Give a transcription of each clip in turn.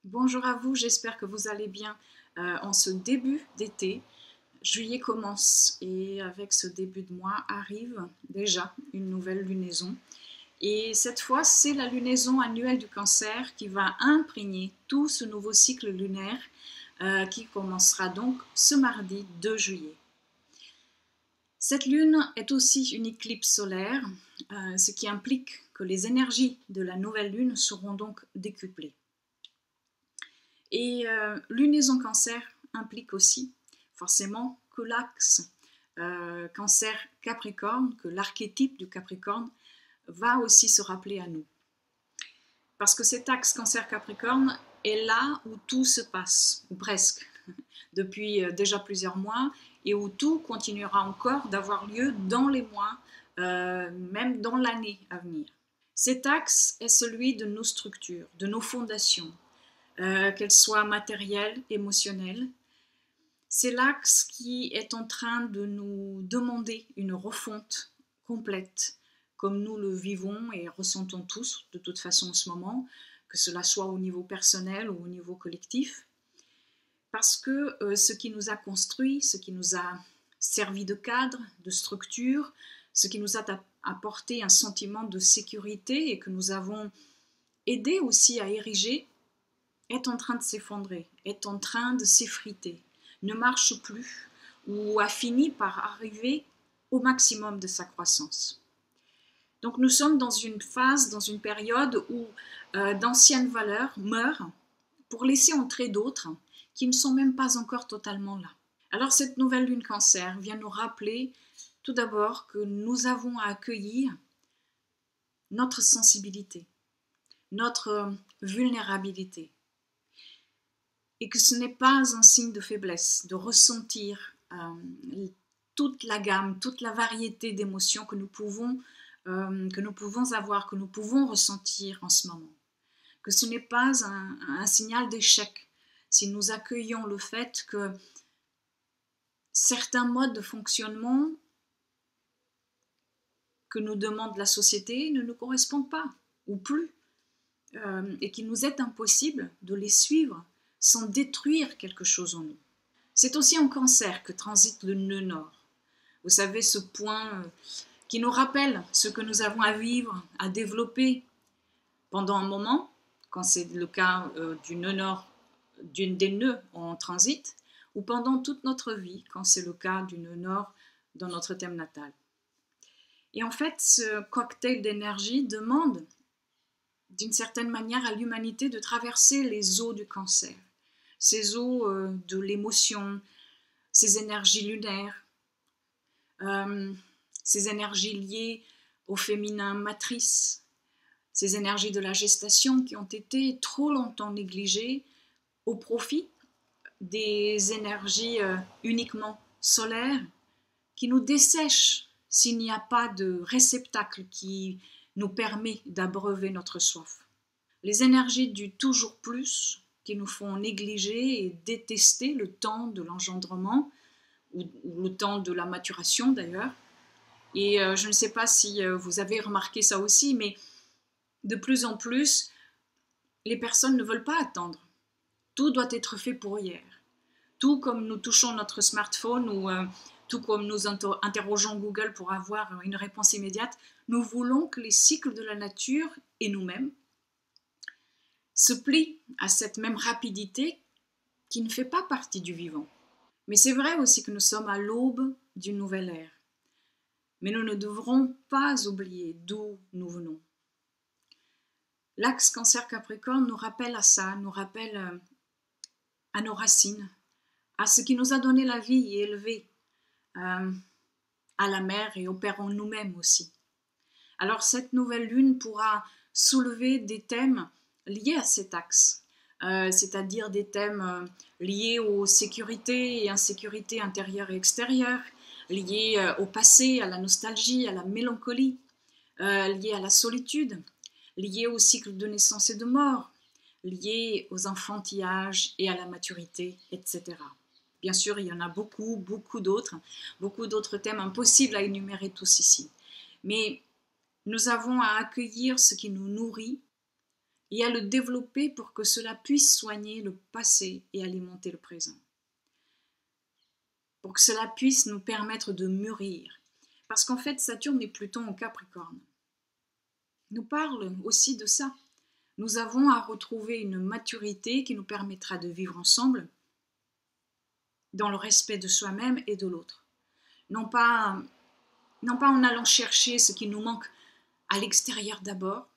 Bonjour à vous, j'espère que vous allez bien en ce début d'été. Juillet commence et avec ce début de mois arrive déjà une nouvelle lunaison. Et cette fois, c'est la lunaison annuelle du Cancer qui va imprégner tout ce nouveau cycle lunaire qui commencera donc ce mardi 2 juillet. Cette lune est aussi une éclipse solaire, ce qui implique que les énergies de la nouvelle lune seront donc décuplées. Et lunaison Cancer implique aussi forcément que l'axe Cancer-Capricorne, que l'archétype du Capricorne va aussi se rappeler à nous. Parce que cet axe Cancer-Capricorne est là où tout se passe, ou presque, depuis déjà plusieurs mois, et où tout continuera encore d'avoir lieu dans les mois, même dans l'année à venir. Cet axe est celui de nos structures, de nos fondations, qu'elles soient matérielles, émotionnelles. C'est l'axe qui est en train de nous demander une refonte complète, comme nous le vivons et ressentons tous de toute façon en ce moment, que cela soit au niveau personnel ou au niveau collectif. Parce que ce qui nous a construit, ce qui nous a servi de cadre, de structure, ce qui nous a apporté un sentiment de sécurité et que nous avons aidé aussi à ériger, est en train de s'effondrer, est en train de s'effriter, ne marche plus ou a fini par arriver au maximum de sa croissance. Donc nous sommes dans une phase, dans une période où d'anciennes valeurs meurent pour laisser entrer d'autres qui ne sont même pas encore totalement là. Alors cette nouvelle lune Cancer vient nous rappeler tout d'abord que nous avons à accueillir notre sensibilité, notre vulnérabilité, et que ce n'est pas un signe de faiblesse de ressentir toute la gamme, toute la variété d'émotions que nous pouvons avoir, que nous pouvons ressentir en ce moment. Que ce n'est pas un signal d'échec si nous accueillons le fait que certains modes de fonctionnement que nous demande la société ne nous correspondent pas ou plus, et qu'il nous est impossible de les suivre sans détruire quelque chose en nous. C'est aussi en Cancer que transite le nœud nord. Vous savez, ce point qui nous rappelle ce que nous avons à vivre, à développer pendant un moment, quand c'est le cas du nœud nord, des nœuds en transit, ou pendant toute notre vie, quand c'est le cas du nœud nord dans notre thème natal. Et en fait, ce cocktail d'énergie demande d'une certaine manière à l'humanité de traverser les eaux du Cancer, ces eaux de l'émotion, ces énergies lunaires, ces énergies liées au féminin matrice, ces énergies de la gestation qui ont été trop longtemps négligées au profit des énergies uniquement solaires qui nous dessèchent s'il n'y a pas de réceptacle qui nous permet d'abreuver notre soif. Les énergies du toujours plus qui nous font négliger et détester le temps de l'engendrement ou le temps de la maturation d'ailleurs. Et je ne sais pas si vous avez remarqué ça aussi, mais de plus en plus, les personnes ne veulent pas attendre. Tout doit être fait pour hier. Tout comme nous touchons notre smartphone ou tout comme nous interrogeons Google pour avoir une réponse immédiate, nous voulons que les cycles de la nature et nous-mêmes se plient à cette même rapidité qui ne fait pas partie du vivant. Mais c'est vrai aussi que nous sommes à l'aube d'une nouvelle ère. Mais nous ne devrons pas oublier d'où nous venons. L'axe Cancer-Capricorne nous rappelle à ça, nous rappelle à nos racines, à ce qui nous a donné la vie et élevé, à la mère et au père en nous-mêmes aussi. Alors cette nouvelle lune pourra soulever des thèmes liés à cet axe, c'est-à-dire des thèmes liés aux sécurités et insécurités intérieures et extérieures, liés au passé, à la nostalgie, à la mélancolie, liés à la solitude, liés au cycle de naissance et de mort, liés aux enfantillages et à la maturité, etc. Bien sûr, il y en a beaucoup d'autres thèmes impossibles à énumérer tous ici. Mais nous avons à accueillir ce qui nous nourrit, et à le développer pour que cela puisse soigner le passé et alimenter le présent. Pour que cela puisse nous permettre de mûrir. Parce qu'en fait, Saturne et Pluton en Capricorne nous parlent aussi de ça. Nous avons à retrouver une maturité qui nous permettra de vivre ensemble dans le respect de soi-même et de l'autre. Non pas en allant chercher ce qui nous manque à l'extérieur d'abord,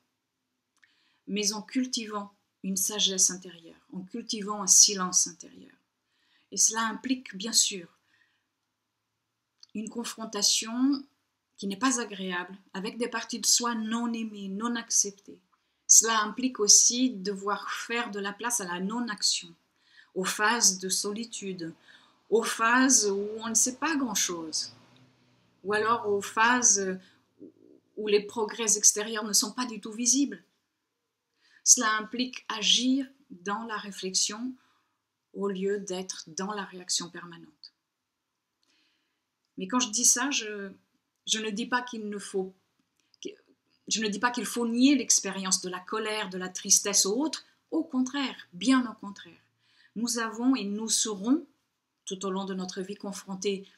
mais en cultivant une sagesse intérieure, en cultivant un silence intérieur. Et cela implique bien sûr une confrontation qui n'est pas agréable avec des parties de soi non aimées, non acceptées. Cela implique aussi devoir faire de la place à la non-action, aux phases de solitude, aux phases où on ne sait pas grand-chose, ou alors aux phases où les progrès extérieurs ne sont pas du tout visibles. Cela implique agir dans la réflexion au lieu d'être dans la réaction permanente. Mais quand je dis ça, je ne dis pas qu'il faut nier l'expérience de la colère, de la tristesse ou autre. Au contraire, bien au contraire. Nous avons et nous serons tout au long de notre vie confrontés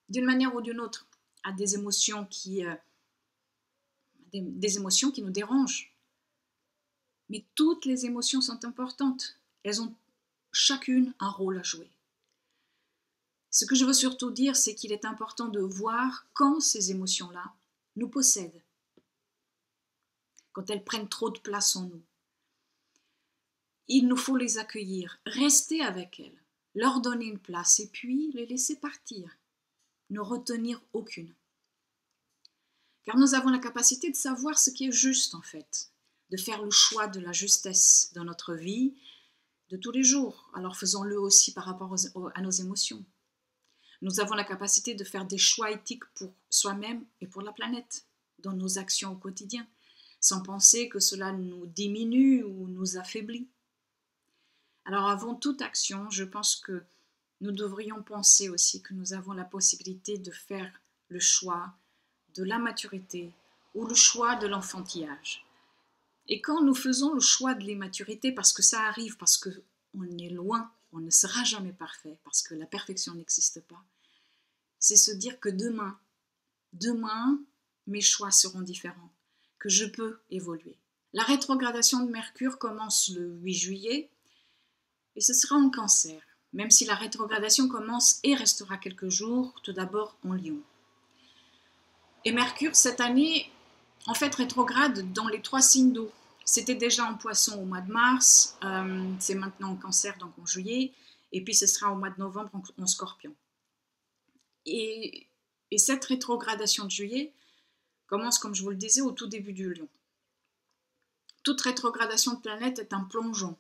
d'une manière ou d'une autre à des émotions qui nous dérangent. Mais toutes les émotions sont importantes. Elles ont chacune un rôle à jouer. Ce que je veux surtout dire, c'est qu'il est important de voir quand ces émotions-là nous possèdent, quand elles prennent trop de place en nous. Il nous faut les accueillir, rester avec elles, leur donner une place et puis les laisser partir, ne retenir aucune. Car nous avons la capacité de savoir ce qui est juste en fait, de faire le choix de la justesse dans notre vie de tous les jours. Alors faisons-le aussi par rapport à nos émotions. Nous avons la capacité de faire des choix éthiques pour soi-même et pour la planète, dans nos actions au quotidien, sans penser que cela nous diminue ou nous affaiblit. Alors avant toute action, je pense que nous devrions penser aussi que nous avons la possibilité de faire le choix de la maturité ou le choix de l'enfantillage. Et quand nous faisons le choix de l'immaturité, parce que ça arrive, parce qu'on est loin, on ne sera jamais parfait, parce que la perfection n'existe pas, c'est se dire que demain, mes choix seront différents, que je peux évoluer. La rétrogradation de Mercure commence le 8 juillet et ce sera en Cancer, même si la rétrogradation commence et restera quelques jours, tout d'abord en Lion. Et Mercure, cette année, en fait, rétrograde dans les 3 signes d'eau. C'était déjà en Poisson au mois de mars, c'est maintenant en Cancer, donc en juillet, et puis ce sera au mois de novembre en Scorpion. Et cette rétrogradation de juillet commence, comme je vous le disais, au tout début du Lion. Toute rétrogradation de planète est un plongeon,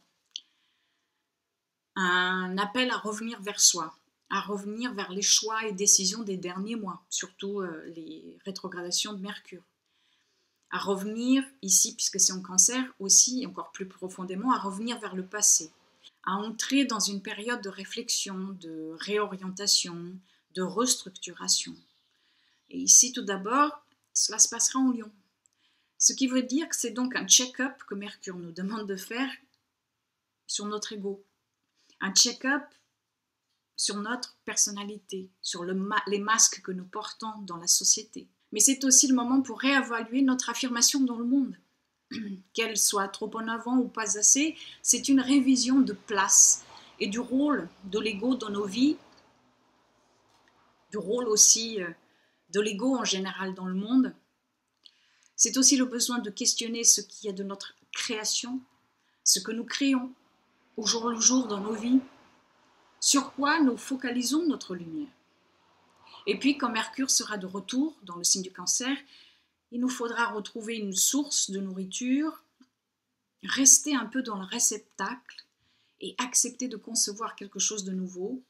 un appel à revenir vers soi, à revenir vers les choix et décisions des derniers mois, surtout les rétrogradations de Mercure. À revenir ici, puisque c'est en Cancer, aussi, encore plus profondément, à revenir vers le passé, à entrer dans une période de réflexion, de réorientation, de restructuration. Et ici, tout d'abord, cela se passera en Lion. Ce qui veut dire que c'est donc un check-up que Mercure nous demande de faire sur notre ego. Un check-up sur notre personnalité, sur les masques que nous portons dans la société. Mais c'est aussi le moment pour réévaluer notre affirmation dans le monde. Qu'elle soit trop en avant ou pas assez, c'est une révision de place et du rôle de l'ego dans nos vies, du rôle aussi de l'ego en général dans le monde. C'est aussi le besoin de questionner ce qui est de notre création, ce que nous créons au jour le jour dans nos vies, sur quoi nous focalisons notre lumière. Et puis quand Mercure sera de retour dans le signe du Cancer, il nous faudra retrouver une source de nourriture, rester un peu dans le réceptacle et accepter de concevoir quelque chose de nouveau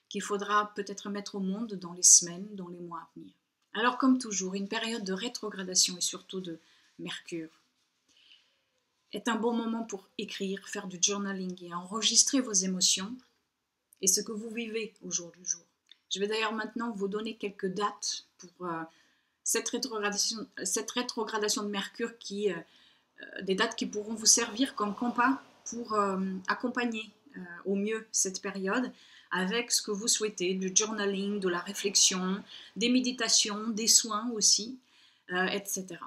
qu'il faudra peut-être mettre au monde dans les semaines, dans les mois à venir. Alors comme toujours, une période de rétrogradation et surtout de Mercure est un bon moment pour écrire, faire du journaling et enregistrer vos émotions et ce que vous vivez au jour du jour. Je vais d'ailleurs maintenant vous donner quelques dates pour cette rétrogradation de Mercure qui des dates qui pourront vous servir comme compas pour accompagner au mieux cette période avec ce que vous souhaitez, du journaling, de la réflexion, des méditations, des soins aussi, etc.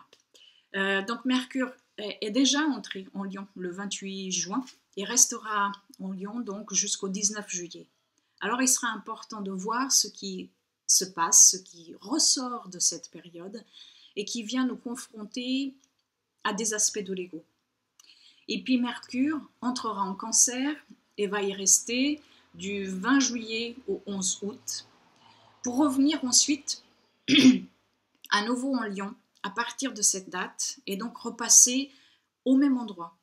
Donc Mercure est déjà entré en Lion le 28 juin et restera en Lion donc jusqu'au 19 juillet. Alors il sera important de voir ce qui se passe, ce qui ressort de cette période et qui vient nous confronter à des aspects de l'ego. Et puis Mercure entrera en Cancer et va y rester du 20 juillet au 11 août pour revenir ensuite à nouveau en Lion à partir de cette date et donc repasser au même endroit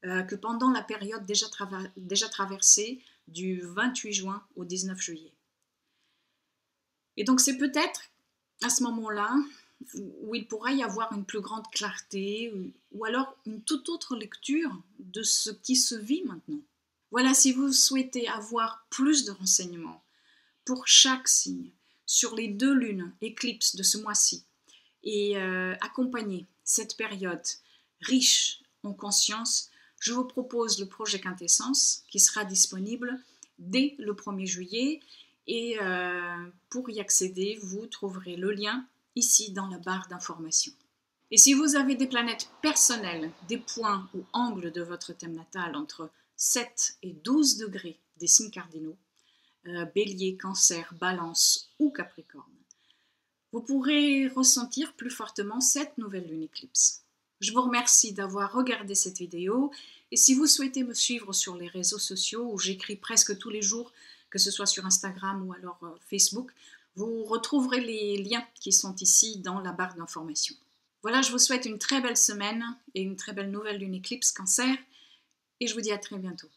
que pendant la période déjà traversée du 28 juin au 19 juillet. Et donc c'est peut-être à ce moment-là où il pourra y avoir une plus grande clarté ou alors une toute autre lecture de ce qui se vit maintenant. Voilà, si vous souhaitez avoir plus de renseignements pour chaque signe sur les 2 lunes éclipses de ce mois-ci et accompagner cette période riche en conscience, je vous propose le projet Quintessence qui sera disponible dès le 1er juillet et pour y accéder, vous trouverez le lien ici dans la barre d'information. Et si vous avez des planètes personnelles, des points ou angles de votre thème natal entre 7 et 12 degrés des signes cardinaux, Bélier, Cancer, Balance ou Capricorne, vous pourrez ressentir plus fortement cette nouvelle lune éclipse. Je vous remercie d'avoir regardé cette vidéo et si vous souhaitez me suivre sur les réseaux sociaux où j'écris presque tous les jours, que ce soit sur Instagram ou alors Facebook, vous retrouverez les liens qui sont ici dans la barre d'information. Voilà, je vous souhaite une très belle semaine et une très belle nouvelle lune éclipse Cancer et je vous dis à très bientôt.